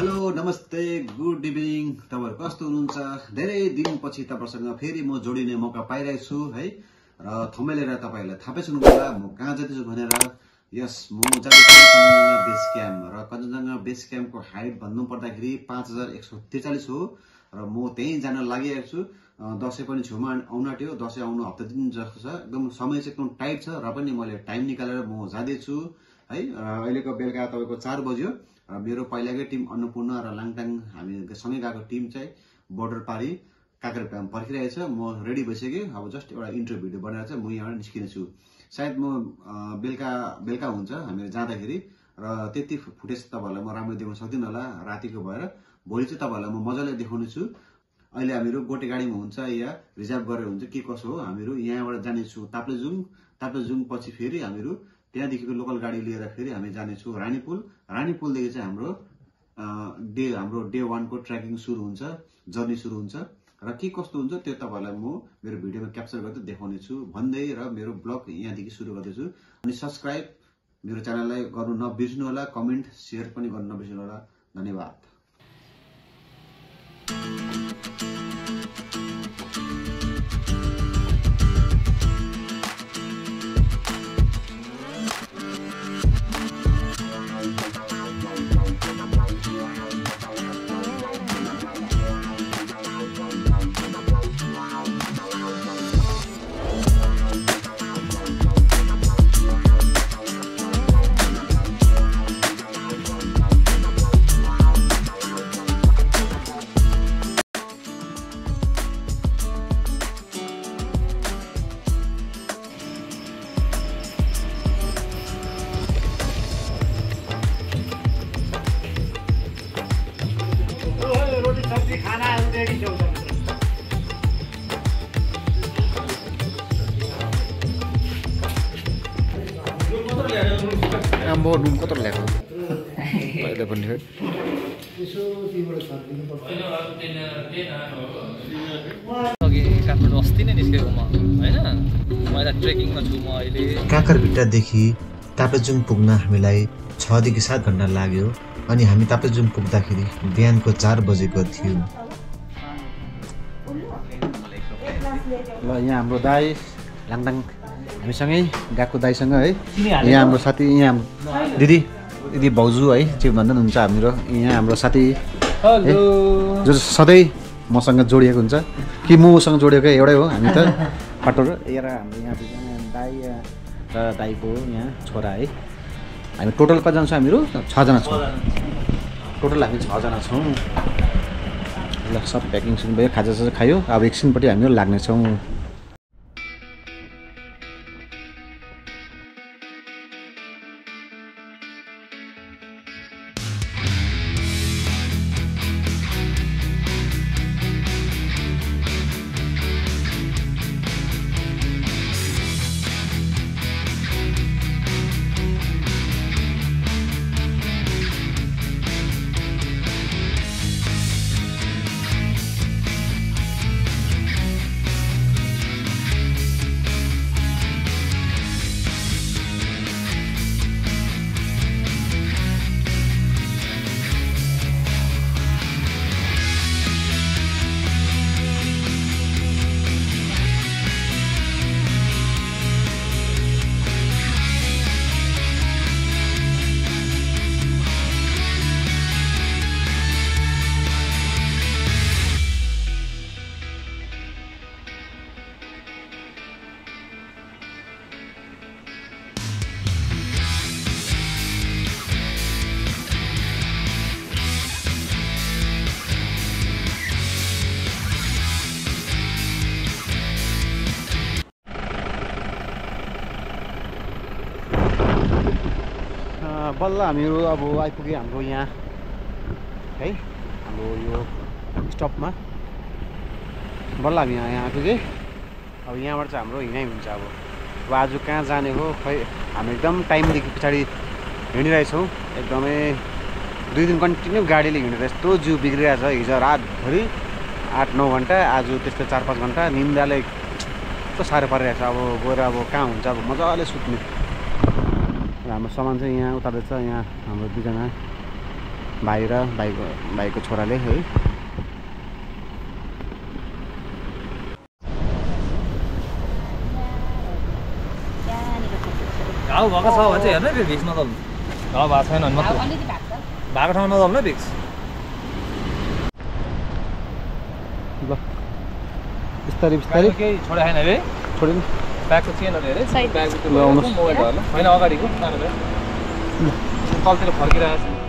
Hello नमस्ते good evening तपाईहरु कस्तो हुनुहुन्छ धेरै दिनपछि तपाईहरुसँग फेरि म जोडिने मौका पाइरहेको छु है र थम्बनेल हेरेर तपाईहरुले थाहा पाइसक्नु होला म कहाँ जाँदैछु भनेर यस म जाँदैछु कञ्चनजंघा बेस क्याम्प र कञ्चनजंघा बेस क्याम्पको हाइट भन्नु पर्दाखेरि 5143 हो र म त्यही जान लागिरहेको छु दशैं पनि छेउमा आउन आँट्यो दशैं आउनु हप्ता दिन जस्तो छ एकदम समय चाहिँ एकदम टाइट छ र पनि मैले टाइम निकालेर म जाँदै छु है अहिलेको बेलुका तपाईको 4 बज्यो मेरो पहिलाकै टिम अन्नपूर्ण र लाङटाङ हामी सँगै गएको टिम चाहिँ बोर्डर पारी काकरप्याम पर्खिरहेछ म रेडी भइसके अब जस्ट एउटा इन्टरभ्यु भिडियो बनाएर चाहिँ म यहाँबाट निस्किने छु सायद म बेलुका हुन्छ हामी जाँदाखेरि र त्यति फुटेज तपाईहरुलाई म राम्रो देखाउन सक्दिन होला रातिको भएर भोलि चाहिँ तपाईहरुलाई म मजाले देखाउने छु अहिले हामीहरु गोटे गाडीमा हुन्छ या रिजर्भ गरेर हुन्छ के कसो हो हामीहरु यहाँबाट जाने छु ताप्लेजुङ पछि फेरि हामीहरु त्यहाँदेखिको लोकल गाडी लिएर फेरि हामी जाने छु रानीपुलदेखि चाहिँ हाम्रो डे 1 को ट्र्याकिङ सुरु हुन्छ जर्नी सुरु हुन्छ र के कस्तो हुन्छ त्यो तपाईहरुलाई म मेरो भिडियोमा क्याप्चर गर्दै देखाउने छु भन्दै र मेरो ब्लग यहाँदेखि सुरु गर्दैछु अनि सब्स्क्राइब मेरो च्यानललाई गर्नु नबिर्सनु होला कमेन्ट शेयर पनि गर्न नबिर्सनु होला धन्यवाद आम्बो नुन कत्रो ल्याएको अहिले पनि काठमाडौँ अस्ति नै निस्केको म हैन म यहाँ ट्रेकिङमा छु म अहिले काकरभिट्टादेखि ताप्लेजुङ पुग्न हामीलाई 6 देखि 7 घण्टा लाग्यो अनि हामी ताप्लेजुङ पुग्दाखेरि बिहानको 4 बजेको थियो ल यहाँ हाम्रो दाइ लाङटाङ हामीसँगै गएको दाइसँग है यहाँ हाम्रो साथी यहाँ दिदी भाउजू है जे भन्दा हुन्छ हाम्रो यहाँ हाम्रो साथी जो सधैँ मसँग जोडिएको हुन्छ कि मसँग जोडिएको एउटै हो हामी त फाटो र हाम्रो यहाँ दाइ र दाइको यहाँ छोरा है हामी टोटल कतिजना छौँ हामीहरू 6 जना छौँ टोटल हामी 6 जना छौँ ल सब प्याकिङ सुरु भयो खाजा खायो अब एकछिनपट्टि हामीहरू लाग्नेछौँ बल्ल हामीहरू अब आइपुग्यो हाम्रो यहाँ है हाम्रो यो स्टपमा बल्ल हामी यहाँ आइपुग्यो अब यहाँबाट चाहिँ हाम्रो हिँडाइ हुन्छ अब आज कहाँ जाने हो खै हामी एकदम टाइमदेखि पछाडि हिँडिरहेछौँ एकदमै 2 दिन कन्टिन्यू गाडीले हिँडेर यस्तो जिउ बिग्रिरहेछ हिजो रातभरि 8-9 घन्टा आज त्यस्तै 4-5 घन्टा निन्दाले कस्तो साह्रो परिरहेछ अब गएर अब कहाँ हुन्छ अब मजाले सुत्ने हाम्रो सामान चाहिँ यहाँ उतार्दैछ यहाँ हाम्रो 2 जना भाइ र भाइको छोराले है। घाउ भएको छ भने चाहिँ हेर्नु फेरि भिक्स नदल्नु। घाउ भएको छैन भने मात्र भएको ठाउँमा नदल्नु भिक्स। ल बिस्तारै बिस्तारै केही छोडे छैन अरे छोडिनु ब्यागको चेनहरू हेरे ब्यागभित्र मोबाइल होला होइन अगाडिको सानो ब्याग तलतिर फर्किरहेको छ।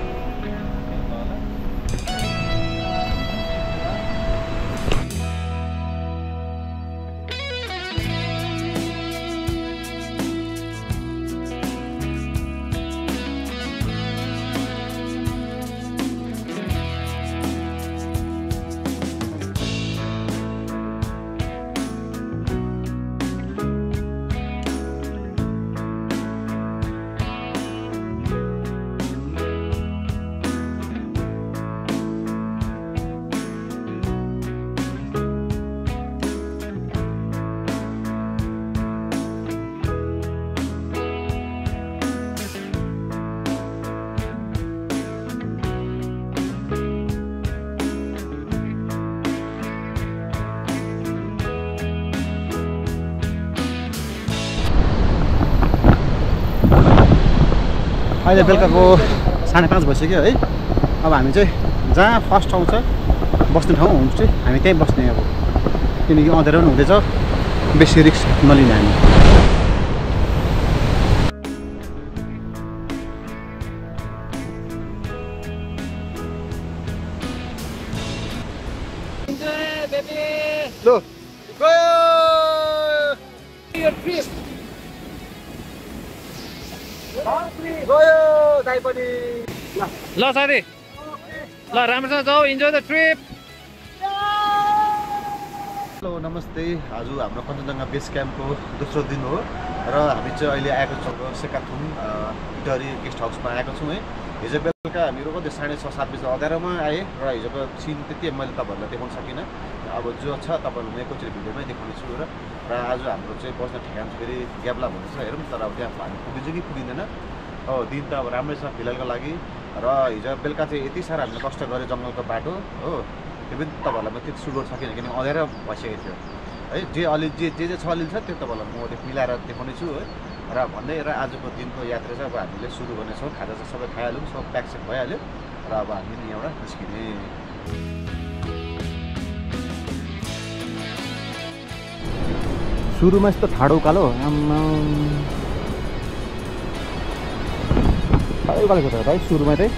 अहिले बेलुकाको 5:30 भइसक्यो है। अब हामी चाहिँ जहाँ फर्स्ट ठाउँ छ बस्ने ठाउँ होमस्टे हामी त्यहीँ बस्ने अब, किनकि अँध्यारो पनि हुँदैछ, बेसी रिस्क नलिने हामी। ल साथी ल राम्रोसँग जाऊ, इन्जोय द ट्रिप। हेलो नमस्ते, आज हाम्रो कञ्चनजङ्घा बेस क्याम्पको दोस्रो दिन हो र हामी चाहिँ अहिले आएको छौँ सेकाथुम इटरी गेस्ट हाउसमा आएको छौँ है। हिजो बेलुका हामीहरू कति 6:30-7 बजी अँध्यारोमा आएँ र हिजोको सिन त्यति मैले तपाईँहरूलाई देखाउन सकिनँ। अब जो छ तपाईँहरूलाई म एकैचोटि भिडियोमै देखाउने छु र आज हाम्रो चाहिँ बस्ने ठेगान फेरि ग्याब्ला भन्ने छ हेरौँ, तर अब त्यहाँ हामी पुगिन्छ कि पुगिँदैन। अब दिन त अब राम्रै छ फिलहालको लागि र हिजो बेलुका चाहिँ यति साह्रो हामीले कष्ट गरेँ जङ्गलको बाटो हो, त्यो पनि तपाईँहरूलाई म त्यति सुट गर्न सकिनँ किनकि अँध्यारो भइसकेको थियो है। जे अलि जे छ अलिअलि छ त्यो तपाईँहरूलाई म मिलाएर देखाउने छु है। र भन्दै र आजको दिनको यात्रा चाहिँ अब हामीले सुरु गर्नेछौँ। खाजा चाहिँ सबै खाइहाल्यौँ, सब प्याकसेक भइहाल्यो र अब हामी यहाँबाट निस्किने। सुरुमा यस्तो ठाडो उकालो, ठाडो उकालो छ त भाइ सुरुमा चाहिँ,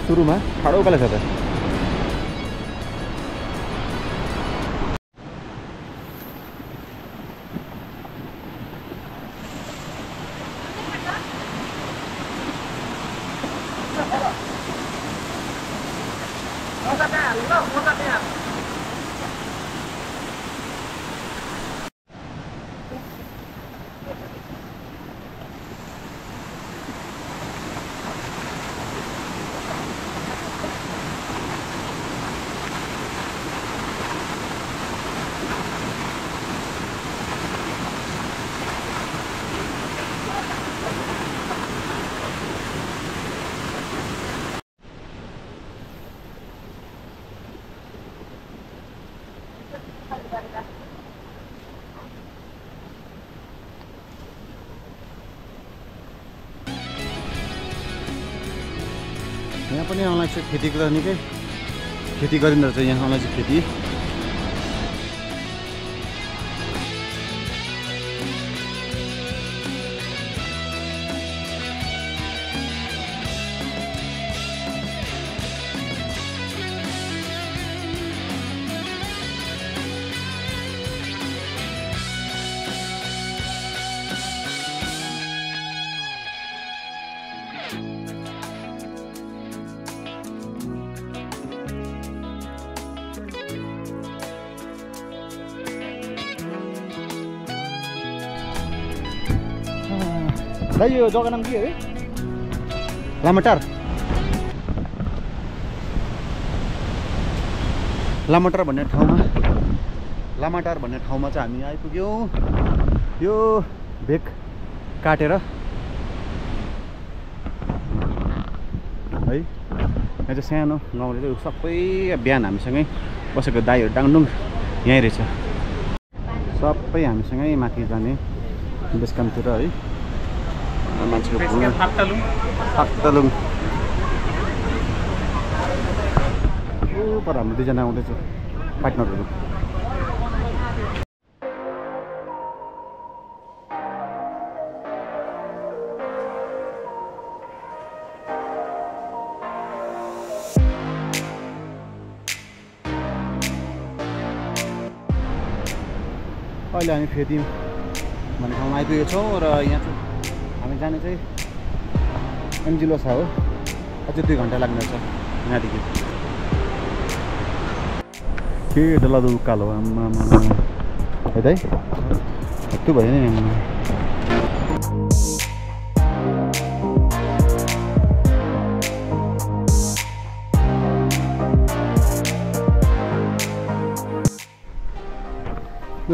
सुरुमा ठाडो उकालो छ त। यहाँ पनि अलैँची खेती गर्ने के खेती गरिँदो रहेछ यहाँ अलैँची खेती। दाइ यो जग्गा नाम के अरे? लामाटार। लामाटार भन्ने ठाउँमा चाहिँ हामी आइपुग्यौँ। यो भेक काटेर है यहाँ चाहिँ सानो गाउँले चाहिँ सबै बिहान हामीसँगै बसेको दाईहरू डाङडुङ यहीँ रहेछ सबै हामीसँगै माथि जाने बेस क्याम्पतिर है मान्छेको फाक्तालुङ पर हाम्रो दुईजना आउँदैछ पार्टनरहरू अहिले हामी फेरि भन्ने ठाउँमा आइपुगेको छौँ र यहाँ चाहिँ हामी जाने चाहिँ एन्जिलोसा हो अझै 2 घन्टा लाग्नेछ यहाँदेखि के डल्लादो उकालो आम्मा है दाइ हत्तु भयो नि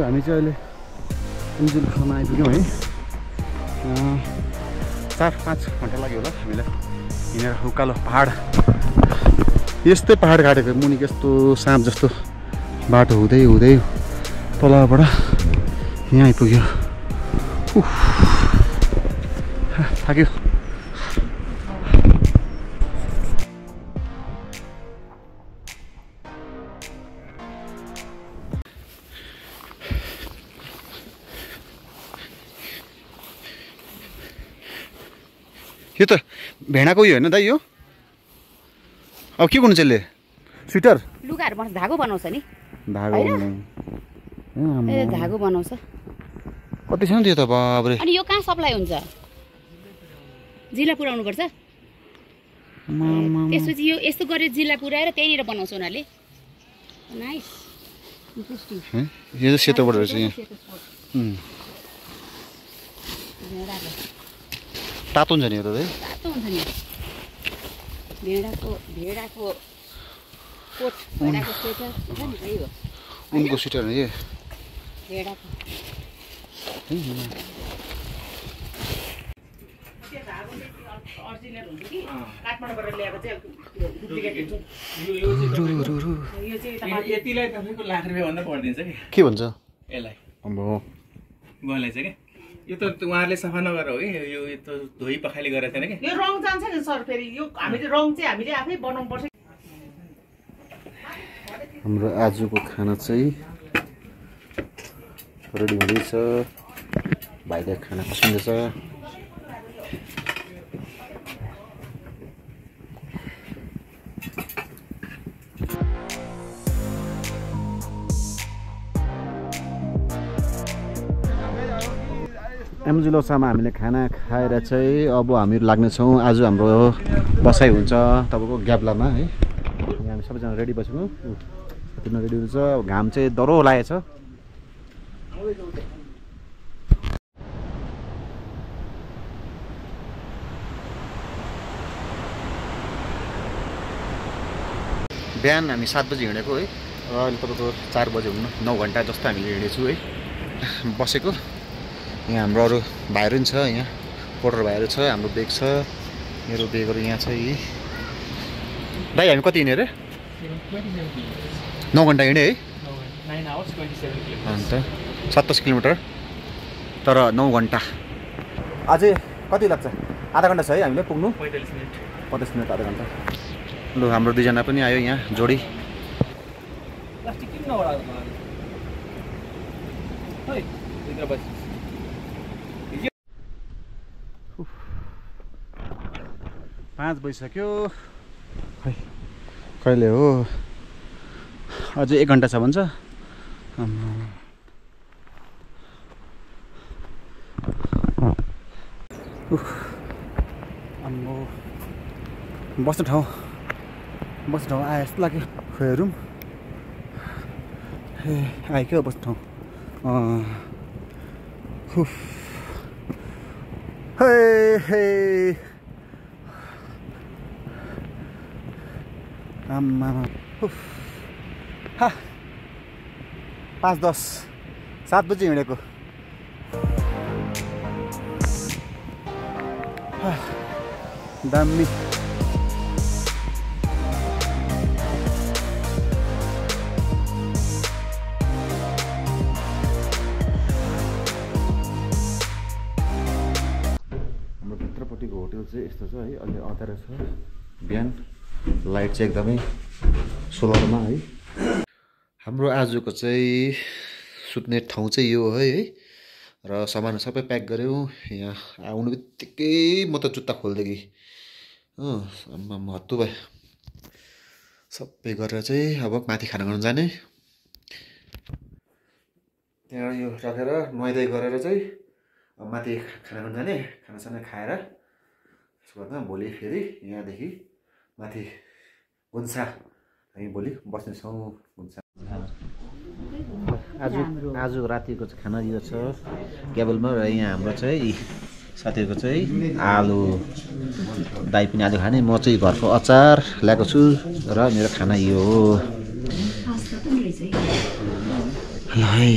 हामी चाहिँ अहिले एन्जिलोसामा आइपुग्यौँ है 4-5 घन्टा लाग्यो होला हामीलाई हिँडेर उकालो पहाड यस्तै पहाड काटेको मुनि यस्तो साँप जस्तो बाटो हुँदै हुँदै तलबाट यहाँ आइपुग्यो थाक्यो यो त भेडाको उयो होइन दाइ यो अब के गर्नु चाहिँ स्वेटर लुगाहरू बनाउँछ धागो बनाउँछ नि धागो धागो बनाउँछ कति छ नि त्यो त बाबरे अनि यो कहाँ सप्लाई हुन्छ जिल्ला पुर्याउनु पर्छ त्यसपछि यो यस्तो गरेर जिल्ला पुर्याएर त्यहीँनिर बनाउँछ उनीहरूले नाइस इन्ट्रेस्टिङ यो चाहिँ सेतोबाट रहेछ यहाँ तातो हुन्छ नि यो त तातो हुन्छ नि भेडाको कोट भेडाको स्वेटर हुन्छ नि त्यही हो उनको स्वेटर हो यो भेडाको अर्जिनल हुन्छ कि काठमाडौँबाट ल्याएको चाहिँ डुप्लिकेट हुन्छ यो चाहिँ यतिलाई तपाईँको लाख रुपियाँ भन्दा पर्दिन्छ के भन्छ यसलाई अब गलाई चाहिँ के यो त उहाँहरूले सफा नगर हो कि यो त धोइ पखाली गरेको थिएन कि यो रङ जान्छ नि सर फेरि यो हामीले रङ चाहिँ हामीले आफै बनाउनु पर्छ हाम्रो आजको खाना चाहिँ रेडी हुँदैछ भाइले खाना पसिँदैछ एन्जिलोसामा हामीले खाना खाएर चाहिँ अब हामीहरू लाग्नेछौँ आज हाम्रो बसाइ हुन्छ तपाईँको ग्याब्लामा है यहाँ हामी सबैजना रेडी बसेको तिनीहरू रेडी हुन्छ घाम चाहिँ डह्रो लागेको छ बिहान हामी 7 बजी हिँडेको है र अहिले तपाईँको 4 बजी हुनु 9 घन्टा जस्तो हामीले हिँडेछु है बसेको यहाँ हाम्रो अरू भाइहरू पनि छ यहाँ पोर्टर भाइहरू छ हाम्रो बेग छ मेरो बेगहरू यहाँ छ यी दाइ हामी कति हिँड्यो अरे 9 घन्टा हिँड्यो है 9 hours 27 kilometers अन्त 27 किलोमिटर तर 9 घन्टा अझै कति लाग्छ आधा घन्टा छ है हामीले पुग्नु 45 मिनट 50 मिनट आधा घन्टा लु हाम्रो दुईजना पनि आयो यहाँ जोडी प्लास्टिक किन नउडाल्नु है भित्र बस 5 बजिसक्यो खै कहिले हो अझै 1 घन्टा छ भन्छ आम्बो बस्ने ठाउँ आए जस्तो लाग्यो खोइ हेरौँ ए आयो क्या बस्ने ठाउँ हे आम्मा 5:10 7 बजी हिँडेको दामी बाटो चाहिँ यस्तो छ है, अलि अँध्यारो छ। बिहान लाइट चाहिँ एकदमै सोलरमा है। हाम्रो आजको चाहिँ सुत्ने ठाउँ चाहिँ यो है र सामान सबै प्याक गऱ्यौँ। यहाँ आउनु बित्तिकै म त जुत्ता खोल्दै कि हत्तु भयो। सबै गरेर चाहिँ अब माथि खाना खान जाने। त्यहाँ यो राखेर नुहाइधुवाइ गरेर चाहिँ अब माथि खाना खान जाने। खानासाना खाएर त्यसो गर्दा भोलि फेरि यहाँदेखि माथि गुन्सा हामी भोलि बस्नेछौँ। गुन्सा आज रातिको चाहिँ खाना यो छ केबलमा। र यहाँ हाम्रो चाहिँ साथीहरूको चाहिँ आलु दाई पनि आज खाने। म चाहिँ घरको अचार ल्याएको छु र मेरो खाना यो हो। ल है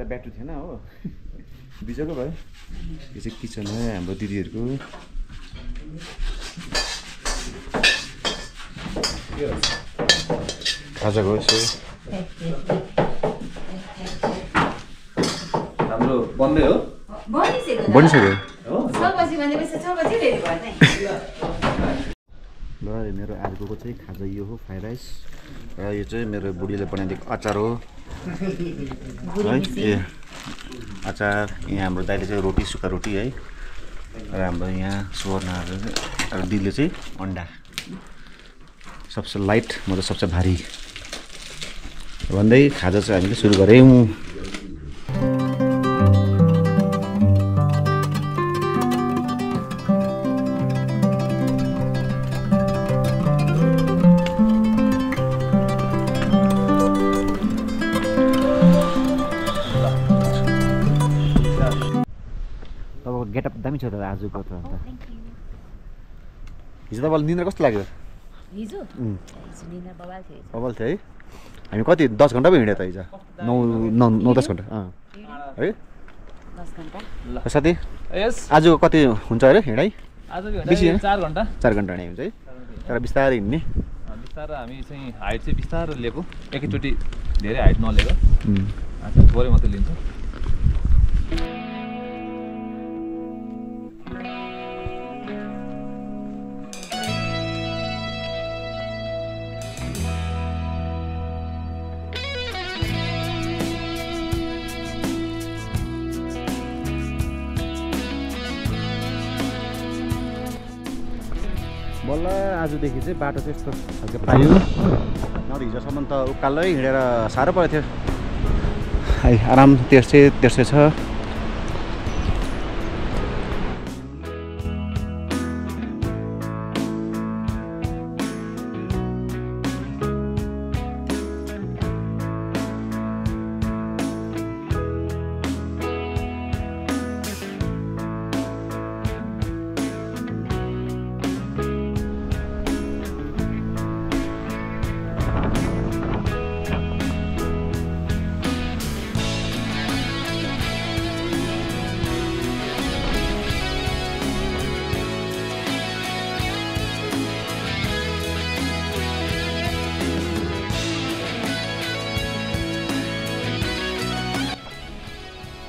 ब्याट्री थिएन हो, बिजोको भयो। यो चाहिँ किचन हो हाम्रो दिदीहरूको। खाजाको यसो हाम्रो बन्दै हो, बनिसक्यो। ल मेरो आजको चाहिँ खाजा यो हो, फ्राइड राइस। र यो चाहिँ मेरो बुढीले बनाइदिएको अचार हो है। ए अचार। यहाँ हाम्रो दाइले चाहिँ रोटी, सुक्खा रोटी है। र हाम्रो यहाँ सुवर्णहरू र दिदीले चाहिँ अन्डा। सबसे लाइट, म त सबसे भारी भन्दै खाजा चाहिँ हामीले सुरु गऱ्यौँ। गेटअप दामी छ त आजको त। अन्त हिजो तपाईँलाई निन्द्रा कस्तो लाग्यो? हिजो निन्द्रा बवाल थियो। बवाल थियो है। हामी कति 10 घन्टा पो हिँड्यो त हिजो। 9-10 घन्टा है 10 घन्टा। साथी यस आजको कति हुन्छ अरे हिँडाइ? आजको बेसी 4 घन्टा 4 घन्टा हिँड्ने हुन्छ है। तर बिस्तारै हिँड्ने। बिस्तारै हामी चाहिँ हाइट चाहिँ बिस्तारै लिएको, एकैचोटि धेरै हाइट नलिएको। थोरै मात्रै लिन्छ। बल्ल आजदेखि चाहिँ बाटो चाहिँ यस्तो खालको पायो। नभए हिजोसम्म त उकालै हिँडेर साह्रो परेको थियो। है आराम तेर्से छ।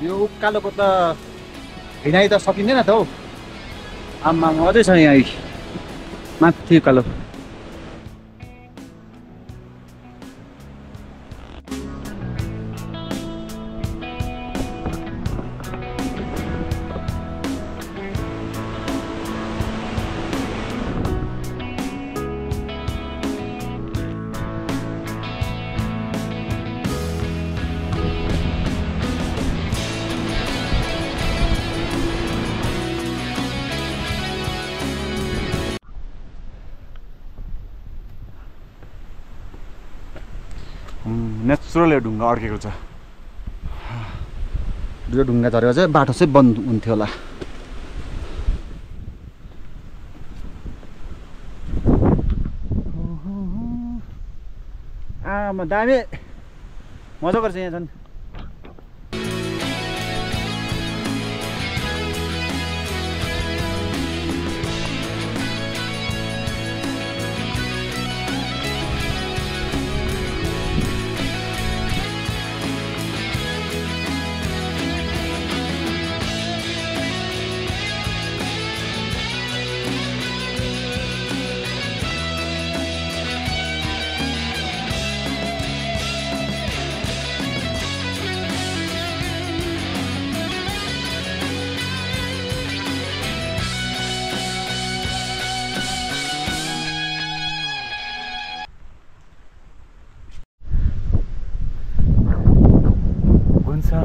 यो उकालोको त हिँडाइ त सकिँदैन त हौ। आम्मा अझै छ यहाँ माथि उकालो। नेचुरल ढुङ्गा अड्केको छ। यो ढुङ्गा झरेको चाहिँ बाटो चाहिँ बन्द हुन्थ्यो होला। आमा दामी मजा गर्छ यहाँ झन्।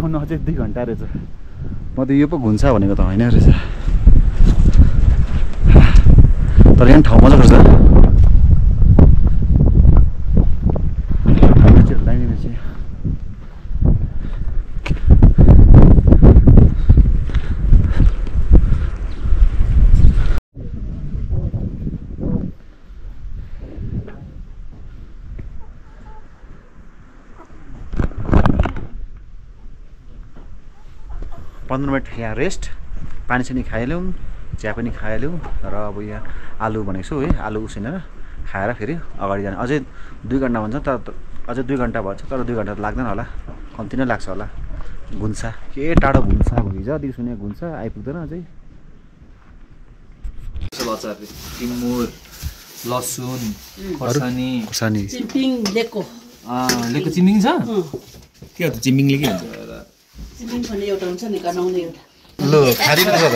आउनु अझै 2 घन्टा रहेछ। म त यो पो घुन्छ भनेको त होइन रहेछ। तर यहाँ ठाउँ मजाको छ। पन्ध्र मिनट यहाँ रेस्ट, पानी सानी खाइहाल्यौँ, चिया पनि खाइहाल्यौँ र अब यहाँ आलु भनेको छु है, आलु उसिनेर खाएर फेरि अगाडि जाने। अझै 2 घन्टा भन्छ तर अझै 2 घन्टा भन्छ तर 2 घन्टा त लाग्दैन होला, कम्ती नै लाग्छ होला। घुन्सा के टाढो घुन्सा हिजोदेखि सुनेको घुन्सा आइपुग्दैन अझै। टिमुर, लसुन, खोर्सानी, लेको लेको चिम्बिङ छ? के हो त चिम्बिङले के हुन्छ? चिम्बिङ भन्ने एउटा हुन्छ नि गनाउने एउटा। लु खाली पनि छ त।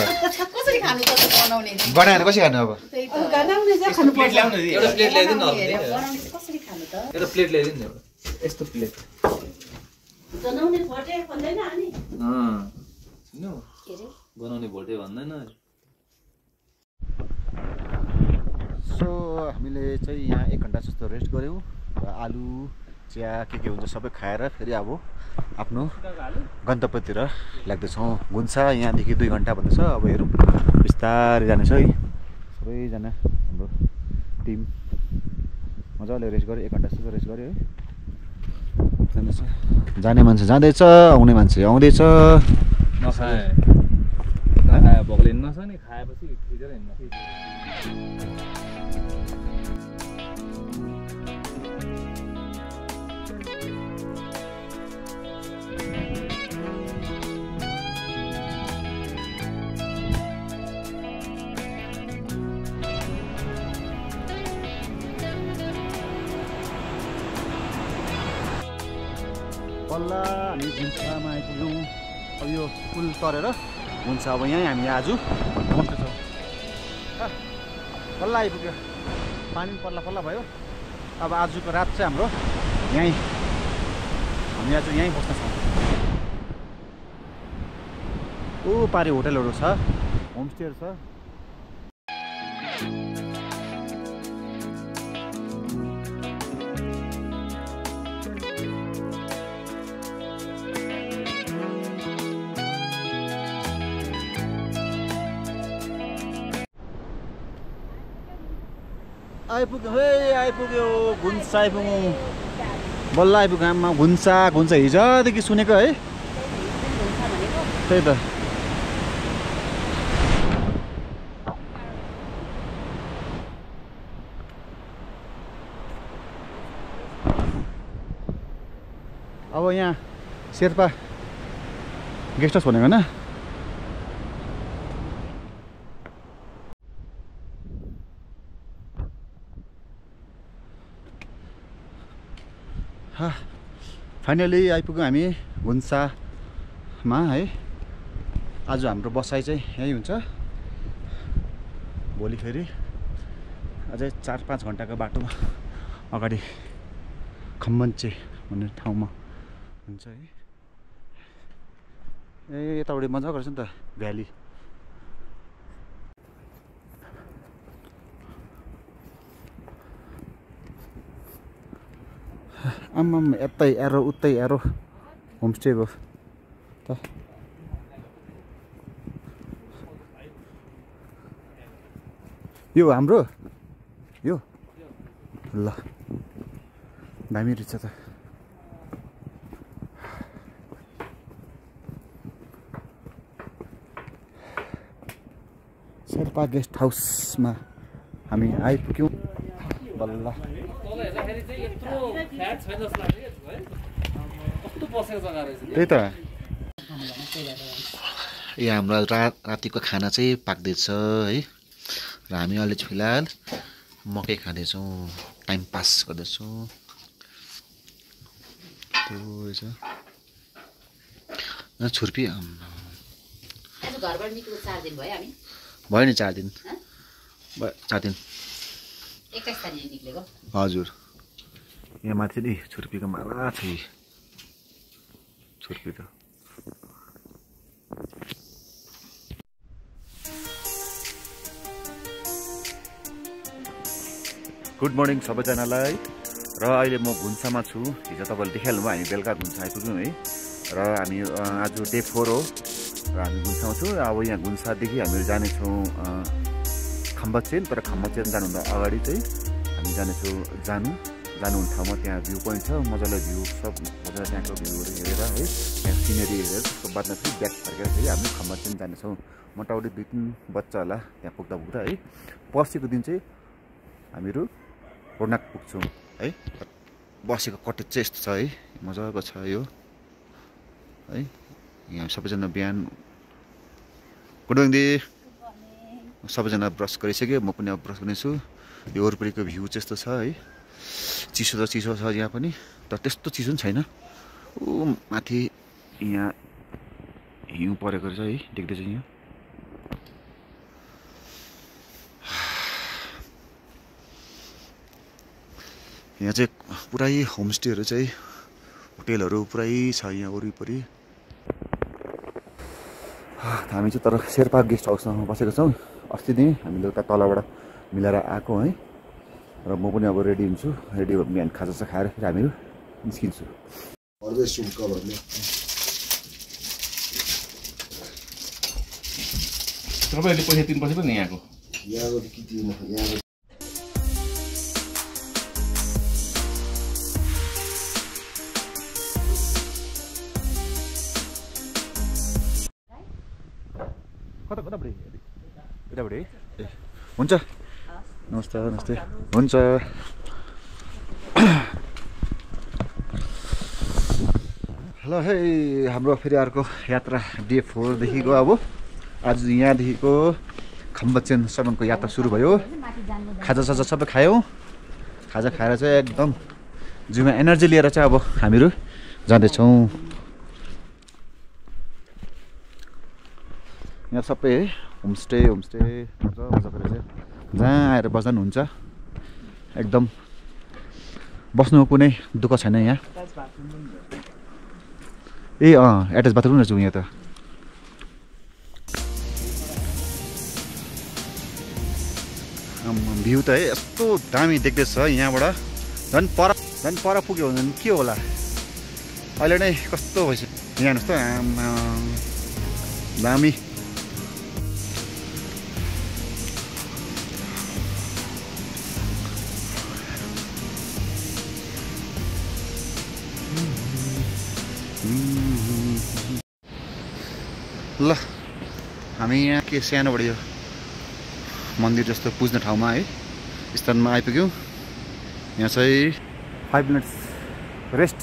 कसरी खानु त बनाउने? बनाएर कसरी खानु अब? गनाउने चाहिँ खानु पर्छ। एउटा प्लेट ल्याइदिनु न। बनाउने चाहिँ कसरी खानु त? एउटा प्लेट ल्याइदिनु न एउटा। यस्तो प्लेट। गनाउने भोटे भन्दैन अनि? सुन्नु? के रे? बनाउने भोटे भन्दैन। सो हामीले चाहिँ यहाँ 1 घन्टा जस्तो रेस्ट गऱ्यौँ र आलु चिया के हुन्छ सबै खाएर फेरि अब आफ्नो गन्तव्यतिर लाग्दैछौँ। घुन्सा यहाँदेखि 2 घन्टा भन्दैछ। अब हेरौँ बिस्तारै जानेछ है। सबैजना हाम्रो टिम मजाले रेस्ट गऱ्यो, 1 घन्टा जस्तो रेस्ट गऱ्यो है। जाँदैछ, जाने मान्छे जाँदैछ, आउने मान्छे आउँदैछ। नखाए नखाए भोकले नछ नि, खाएपछि खिचेर हिँड्नु। बल्ल हामी घुन्सामा आइपुग्यौँ। अब यो पुल तरेर हुन्छ। अब यहीँ हामी आज बस्दैछौँ। बल्ल आइपुग्यो, पानी पर्ला पर्ला भयो। अब आजको रात चाहिँ हाम्रो यहीँ, हामी आज यहीँ बस्नेछौँ। ऊ पारि होटलहरू छ, होमस्टेहरू छ। आइपुग्यो है, आइपुग्यो घुन्सा आइपुग्यौँ। बल्ल आइपुग्यो आमा घुन्सा। घुन्सा हिजोदेखि सुनेको है, त्यही त। अब यहाँ शेर्पा गेस्ट हाउस भनेको होइन, फाइनली आइपुग्यौँ हामी घुन्सामा है। आज हाम्रो बसाइ चाहिँ यहीँ हुन्छ। भोलि फेरि अझै 4-5 घन्टाको बाटो अगाडि खम्मन्चे भन्ने ठाउँमा हुन्छ है। ए यताउति मजाको रहेछ नि त भ्याली। आम्माम यतै एरो उतै एरो होमस्टेको त। यो हाम्रो यो ल दामी रहेछ त। शेर्पा गेस्ट हाउसमा हामी आइपुग्यौँ बल्ल। त्यही त यहाँ हाम्रो रातिको खाना चाहिँ पाक्दैछ है। र हामी अहिले चाहिँ फिलहाल मकै खाँदैछौँ, टाइम पास गर्दैछौँ। छुर्पी भयो नि 4 दिन भयो, 4 दिन। 21 तारिक निक्लेको हजुर। यहाँ माथि नि छुर्पीको माला छ। छुर्पी त गुड मर्निङ सबैजनालाई। र अहिले म घुन्सामा छु। हिजो तपाईँले देखाइहाल्नु भयो हामी बेलुका घुन्सा आइपुग्यौँ है। र हामी आज डे 4 हो र हामी घुन्सामा छौँ। अब यहाँ घुन्सादेखि हामीहरू जानेछौँ खम्बचेन। तर खम्बचेन जानुभन्दा अगाडि चाहिँ हामी जानेछौँ जानुहुने ठाउँमा त्यहाँ भ्यू पोइन्ट छ, मजाले भ्यू सब मजाले त्यहाँको भ्यूहरू हेरेर है, त्यहाँ सिनेरी हेरेर त्यसको बादमा फेरि ब्याक फर्केर फेरि हामी खम्बचेन जानेछौँ। मोटामोटी 2-3 बज्छ होला त्यहाँ पुग्दा है। पर्सिको दिन चाहिँ हामीहरू रोनाक पुग्छौँ है। बसेको कटेज चाहिँ यस्तो छ है, मजाको छ यो है। यहाँ सबैजना बिहान गुड मर्निङ दि। सबैजना ब्रस गरिसक्यो, म पनि अब ब्रस गर्नेछु। यो वरिपरिको भ्यू चाहिँ यस्तो छ है। चिसो त चिसो छ यहाँ पनि, तर त्यस्तो चिसो पनि छैन। ऊ माथि यहाँ हिउँ परेको रहेछ है, देख्दैछ यहाँ। यहाँ चाहिँ पुरै होमस्टेहरू चाहिँ होटेलहरू पुरै छ यहाँ वरिपरि। हामी चाहिँ तर शेर्पा गेस्ट हाउसमा बसेको छौँ। अस्ति नै हामीले उता तलबाट मिलाएर आएको है। र म पनि अब रेडी हुन्छु। रेडी भयो बिहान खाजा खाएर फेरि हामीहरू निस्किन्छु। तपाईँहरूले पैसा तिर्नुपर्छ पनि यहाँको। कतापट्टि यतापट्टि ए हुन्छ। नमस्ते नमस्ते हुन्छ। ल है हाम्रो फेरि अर्को यात्रा डे 4 देखिको अब आज यहाँदेखिको खम्बचेनसम्मको यात्रा सुरु भयो। खाजा सबै खायौँ। खाजा खाएर चाहिँ एकदम जिउमा एनर्जी लिएर चाहिँ अब हामीहरू जाँदैछौँ। यहाँ सबै है होमस्टे मजाको रहेछ। जहाँ आएर बस्दा पनि हुन्छ, एकदम बस्नुको कुनै दुःख छैन यहाँ। ए एट्याच बाथरुम रहेछ यहाँ त। भ्यू त है यस्तो दामी देख्दैछ यहाँबाट। झन् पर पुग्यो भने के होला। अहिले नै कस्तो भइसक्यो यहाँ जस्तो दामी। ल हामी यहाँ के सानो बढी मन्दिर जस्तो पुज्ने ठाउँमा है स्थानमा आइपुग्यौँ। यहाँ चाहिँ 5 मिनट्स रेस्ट।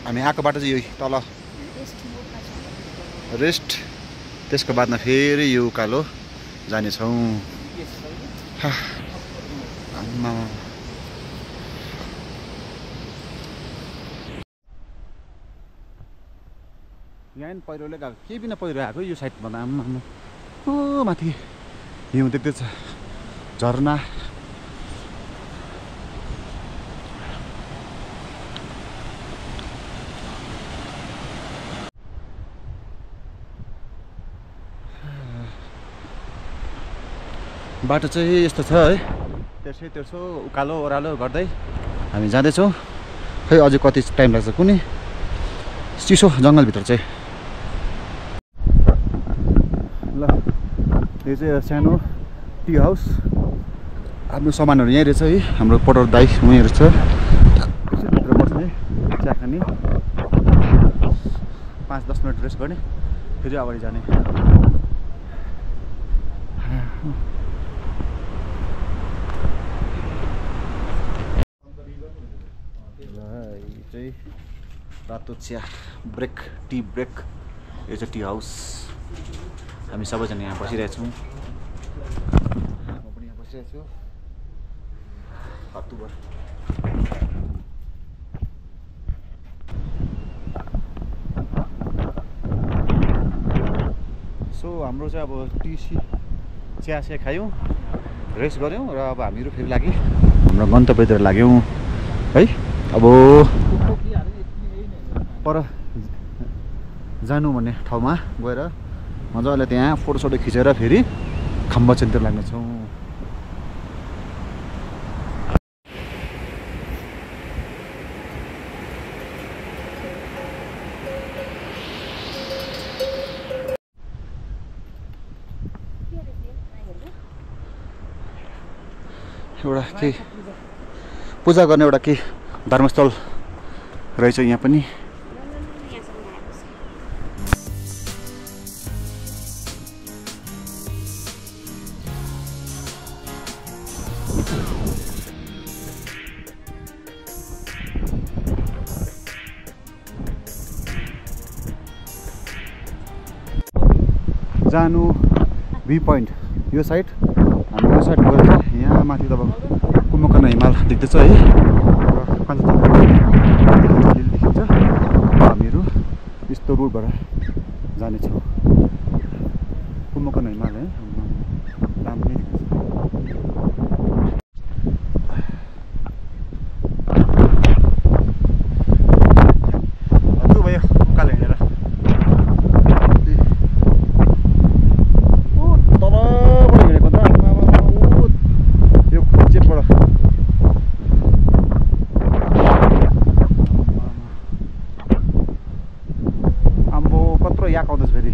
हामी आएको बाटो चाहिँ यही तल रेस्ट, त्यसको बादमा फेरि यो उकालो जानेछौँ। यहाँ पनि पहिरोले गएको, केही बिना पहिरो आएको यो साइडमा। ओ माथि हिउँ देख्दैछ, झरना। बाटो चाहिँ यस्तो छ है, तेर्सो उकालो ओह्रालो गर्दै हामी जाँदैछौँ। खै अझै कति टाइम लाग्छ, कुनै चिसो जङ्गलभित्र चाहिँ। ल यो चाहिँ सानो टी हाउस। आफ्नो सामानहरू यहीँ रहेछ है। हाम्रो पोटर दाइ उनीहरू छ, भित्र बस्ने चिया खाने, 5-10 मिनट रेस्ट गर्ने, फेरि अगाडि जाने। चाहिँ रातो चिया ब्रेक, टी ब्रेक। यो चाहिँ टी हाउस। हामी सबैजना यहाँ बसिरहेछौँ। म पनि यहाँ बसिरहेको छु हत्तुभर। सो हाम्रो चाहिँ अब चिया खायौँ, रेस्ट गऱ्यौँ र अब हामीहरू फेरि लाग्यौँ हाम्रो गन्तव्यतिर लाग्यौँ है। अब पर जानु भन्ने ठाउँमा गएर मजाले त्यहाँ फोटोसोटो खिचेर फेरि खम्बचेनतिर लाग्नेछौँ। एउटा के पूजा गर्ने एउटा के धर्मस्थल रहेछ यहाँ पनि। जानु भ्यू पोइन्ट यो साइड, हामी यो साइड गएर यहाँ माथि तपाईँको कुम्भकर्ण हिमाल देख्दैछ है, र कञ्चनजङ्घा देखिन्छ। हामीहरू यस्तो रोडबाट जानेछौँ। कुम्भकर्ण हिमाल है, दामी देखिन्छ। भयो उकालो हिँडेर याक आउँदैछ फेरि।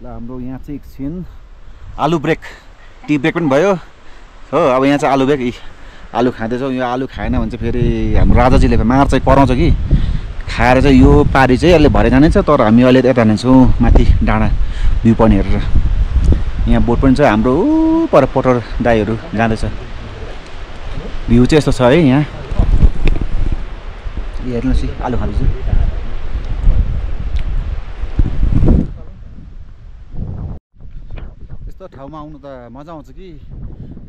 ल हाम्रो यहाँ चाहिँ एकछिन आलु ब्रेक, टी ब्रेक पनि भयो हो। अब यहाँ चाहिँ आलु ब्रेक, आलु खाँदैछौँ। यो आलु खाएन भने चाहिँ फेरि हाम्रो राजाजीले मार चाहिँ कराउँछ कि। खाएर चाहिँ यो पारी चाहिँ अहिले भरे जानेछ, तर हामी अहिले यता जानेछौँ माथि डाँडा भ्यू पोइन्ट हेरेर। यहाँ बोट पनि छ हाम्रो, पर पोटर दाईहरू जाँदैछ। भ्यू चाहिँ यस्तो छ है यहाँ। हेर्नुहोस् आलु खाँदैछु। यस्तो ठाउँमा आउनु त मजा आउँछ कि,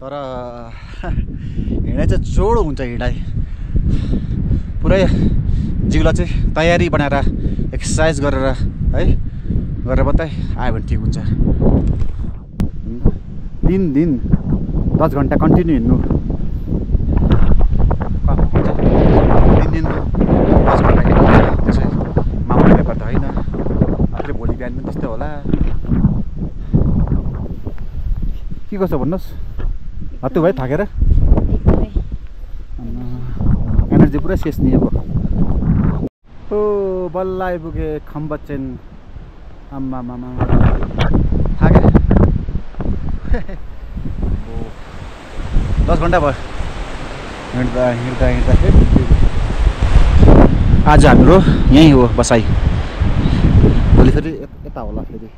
तर हिँडाइ चाहिँ जोडो हुन्छ। हिँडाइ पुरै जिउलाई चाहिँ तयारी बनाएर एक्सर्साइज गरेर है, गरेर मात्रै आयो भने ठिक हुन्छ। 3 दिन 10 घन्टा कन्टिन्यू हिँड्नु, 3 दिन 10 घन्टा हिँड्नु त्यो चाहिँ मामुली व्यापार त होइन। मात्रै भोलि बिहान पनि त्यस्तै होला। के कसो भन्नुहोस्, हत्तु भाइ थाकेर एनर्जी पुरा शेष नि। अब ओ बल्ल आइपुगे खम्बचेन। आम्मा मामा थाके 10 घन्टा भयो हिँड्दा हिँड्दा हिँड्दा। आज हाम्रो यहीँ हो बसाइ, भोलि फेरि यता होला फेरि।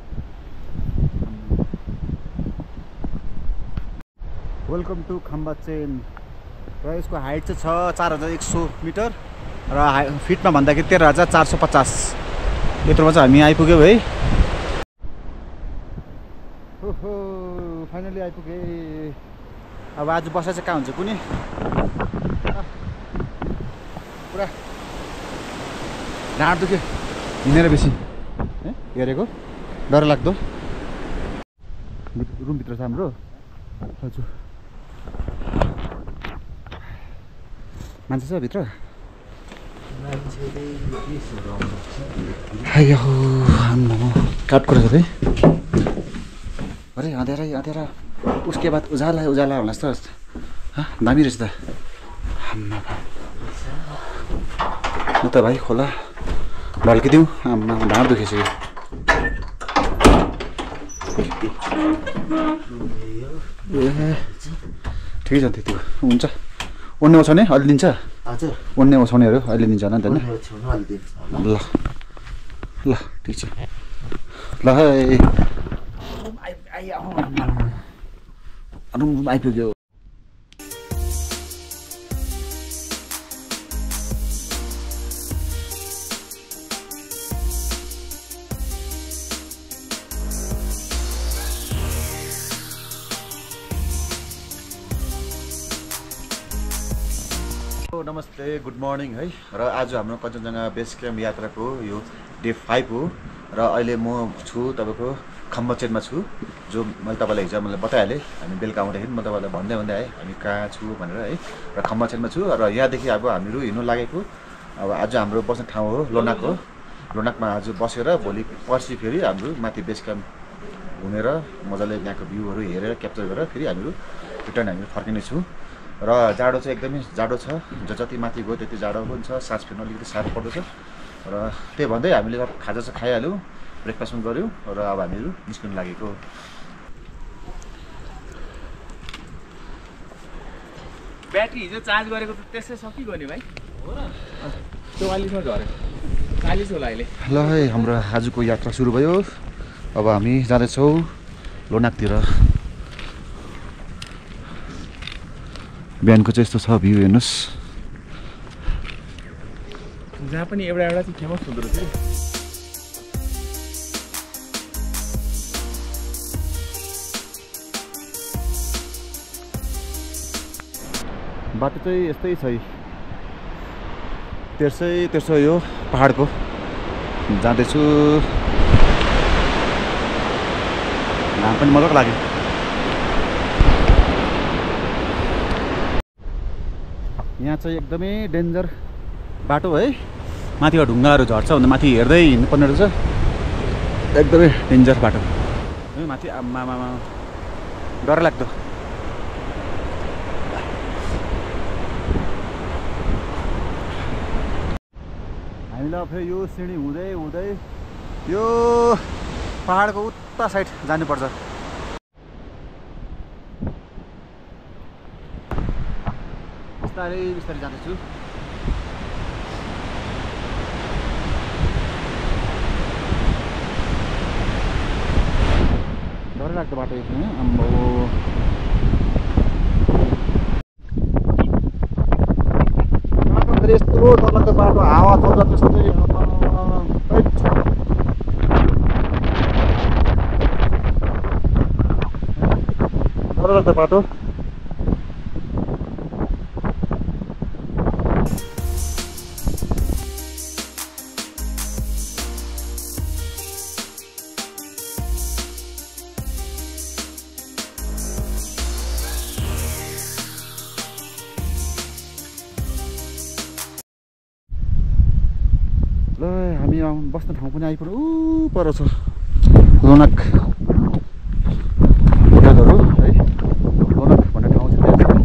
Welcome to Khambachen. र यसको हाइट चाहिँ छ 4100 मिटर र फिटमा भन्दाखेरि 13450। यत्रोमा चाहिँ हामी आइपुग्यौँ है। ओहो फाइनली आइपुगे। अब आज बसा चाहिँ कहाँ हुन्छ कुनै पुरा ढाँड दुख्यो हिँडेर बेसी हेरेको, डर लाग्दो। रुमभित्र छ हाम्रो। हजुर मान्छे छ भित्र। काट कुरा है। अरे अँधेरा अँधेरा, उसके बाद उजाला उजाला होला जस्तो। दामी रहेछ त। ल त भाइ खोला ढल्किदिउँ। आम्मा ढाँड दुखेछ। ए ठिकै छ त्यति हुन्छ। ओड्ने ओछाउने अहिले दिन्छ। हजुर ओड्ने ओछाउनेहरू अहिले दिन्छ होला नि त होइन। ल ल ठिक छ। ल है रुम आइपुग्यो। नमस्ते, गुड मर्निङ है। र आज हाम्रो कञ्चनजङ्घा बेस क्याम्प यात्राको यो डे 5 हो। र अहिले म छु तपाईँको खम्बचेनमा छु, जो मैले तपाईँलाई हिजो मैले बताइहालेँ। हामी बेलुका आउँदाखेरि म तपाईँलाई भन्दै आएँ हामी कहाँ छु भनेर है। र खम्बचेनमा छु र यहाँदेखि अब हामीहरू हिँड्नु लागेको। अब आज हाम्रो बस्ने ठाउँ हो लोनाक हो। लोनाकमा आज बसेर भोलि पर्सि फेरि हाम्रो माथि बेस क्याम्प घुमेर मजाले यहाँको भ्यूहरू हेरेर क्याप्चर गरेर फेरि हामीहरू रिटर्न हामी फर्किनेछौँ। र जाडो चाहिँ एकदमै जाडो छ, जति माथि गयो त्यति जाडो पनि छ, सास फेर्न अलिकति साह्रो पर्दछ। र त्यही भन्दै हामीले खाजा चाहिँ खाइहाल्यौँ, ब्रेकफास्ट पनि गऱ्यौँ र अब हामीहरू निस्किनु लागेको। ब्याट्री हिजो चार्ज गरेको त त्यसै सकिगयो नि भाइ, हो र 44 मा झऱ्यो, 40 होला अहिले। ल है, हाम्रो आजको यात्रा सुरु भयो। अब हामी जाँदैछौँ लोनाकतिर। बिहानको चाहिँ यस्तो छ भ्यू, हेर्नुहोस्। जहाँ पनि एउटा चाहिँ फेमस हुँदो रहेछ। बाटो चाहिँ यस्तै छ, तेर्सो यो पहाडको जाँदैछु। घाम पनि मजाको लाग्यो। यहाँ चाहिँ एकदमै डेन्जर बाटो है, माथिबाट ढुङ्गाहरू झर्छ भन्दा माथि हेर्दै हिँड्नुपर्ने रहेछ। एकदमै डेन्जर बाटो माथि, आमा डर लाग्दो। हामीलाई फेरि यो सिँढी हुँदै हुँदै यो पहाडको उता साइड जानुपर्छ। बिस्तारै बिस्तारै जाँदैछु। डर लाग्दो बाटो आम्बो। यस्तो डरलाग्दो बाटो, हावा चल्छ त्यस्तै। डरलाग्दो बाटो। ल हामी बस्ने ठाउँ पनि आइपुग्यो। पर छ लोनाक होटलहरू है। लोनाक भन्ने ठाउँ छ त्यहाँ।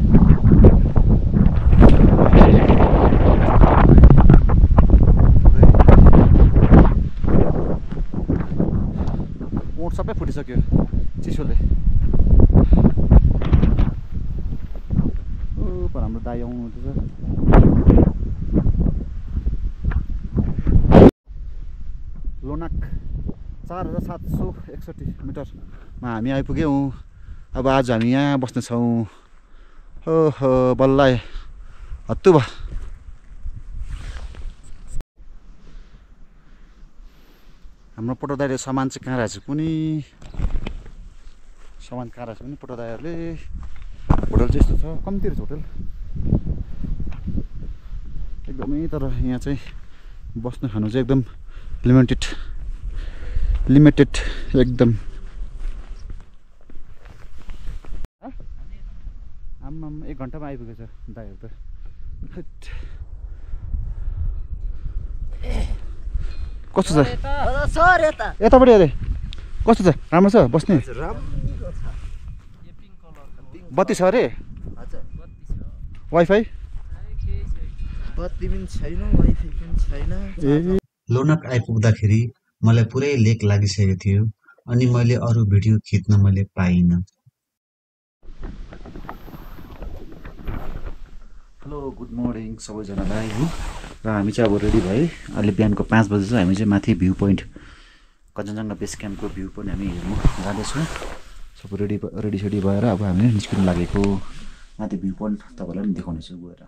ओठ सबै फुटिसक्यो चिसोले। पर हाम्रो दाइ आउनुहुँदैछ। लोनाक 4761 मिटरमा हामी आइपुग्यौँ। अब आज हामी यहाँ बस्नेछौँ। ओहो बल्ल हत्तु भयो। हाम्रो पोटो दाइले सामान चाहिँ कहाँ रहेछ कुनै सामान कहाँ रहेछ भने पोटो दाइहरूले। होटल चाहिँ यस्तो छ, कम्ती रहेछ होटल एकदमै। तर यहाँ चाहिँ बस्नु खानु चाहिँ एकदम लिमिटेड एकदम। आम्मा 1 घन्टामा आइपुगेछ दाइहरू त। कस्तो छ यतापट्टि? अरे कस्तो छ? राम्रो छ बस्ने? बत्ती छ अरे? वाइफाई? बत्ती पनि छैन, वाइफाई पनि छैन। लोनाक आइपुग्दाखेरि मलाई पुरै लेक लागिसकेको थियो अनि मैले अरू भिडियो खिच्न मैले पाइनँ। हेलो गुड मर्निङ सबैजनालाई हो। र हामी चाहिँ अब रेडी भए। अहिले बिहानको 5 बजे चाहिँ हामी चाहिँ माथि भ्यू पोइन्ट कञ्चनजङ्घा बेस क्याम्पको भ्यू पनि हामी हेर्नु जाँदैछौँ। सब रेडी भएर अब हामी निस्किनु लागेको। माथि भ्यू पोइन्ट तपाईँलाई पनि देखाउनेछु गएर।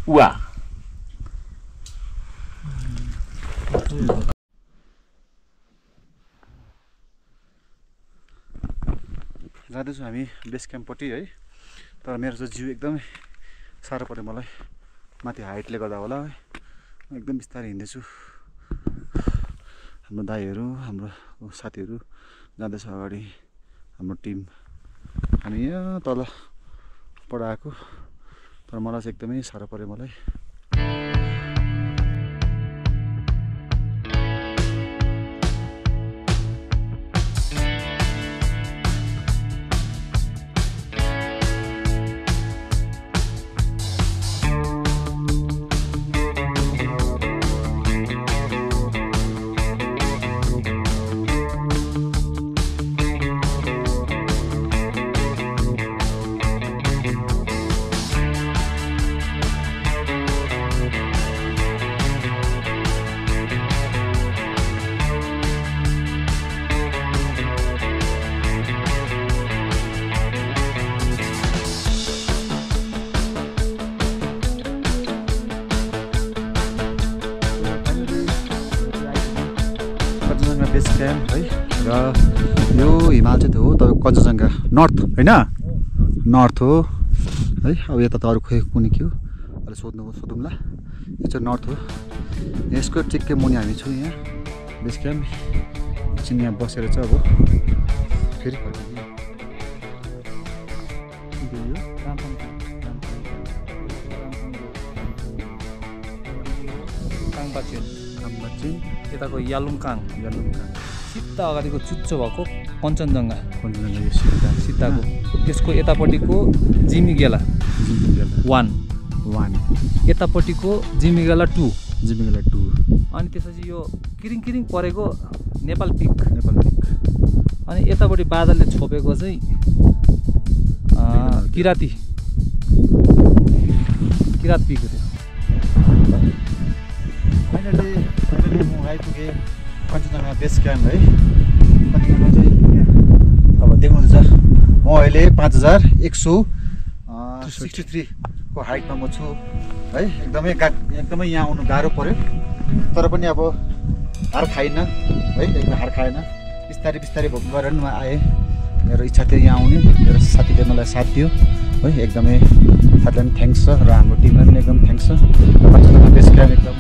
वा जाँदैछौँ हामी बेस क्याम्पपट्टि है। तर मेरो चाहिँ जिउ एकदमै साह्रो पऱ्यो मलाई, माथि हाइटले गर्दा होला है। एकदम बिस्तारै हिँड्दैछु। हाम्रो दाइहरू हाम्रो साथीहरू जाँदैछ अगाडि, हाम्रो टिम। हामी यहाँ तल पढाएको तर मलाई चाहिँ एकदमै साह्रो पऱ्यो मलाई। बेस क्याम्प है र यो हिमाल चाहिँ हो तपाईँको कञ्चनजङ्घा नर्थ होइन नर्थ हो है। अब यता त अरू खोइ कुनै के हो अहिले सोधौँला। यो चाहिँ नर्थ हो। यसको टिक्कै मुनि हामी छौँ यहाँ बेस क्याम्प। एकछिन यहाँ बसेर चाहिँ अब फेरि यताको यालुङकाङ सिधा अगाडिको चुच्चो भएको कञ्चनजङ्घा सिद्धाको त्यसको यतापट्टिको जिमिगेला 1 यतापट्टिको जिमिगेला 2 अनि त्यसपछि यो किरिङ परेको नेपाल पिक अनि यतापट्टि बादलले छोपेको चाहिँ किरात पिक हो। फाइनली म आइपुगेँ कञ्चनजङ्घा बेस क्याम्प है। कञ्चनजङ्घा चाहिँ अब देख्नुहुन्छ म अहिले 5163 को हाइटमा म छु है। एकदमै यहाँ आउनु गाह्रो पऱ्यो तर पनि अब हार खाइनँ है। एकदम हार खाएन। बिस्तारै गरेर म आएँ। मेरो इच्छा थियो यहाँ आउने। मेरो साथीले मलाई साथ दियो है। एकदमै साथीलाई पनि थ्याङ्क्स छ र हाम्रो टिमलाई पनि एकदम थ्याङ्क्स छ। कञ्चनजङ्घा बेस क्याम्प एकदम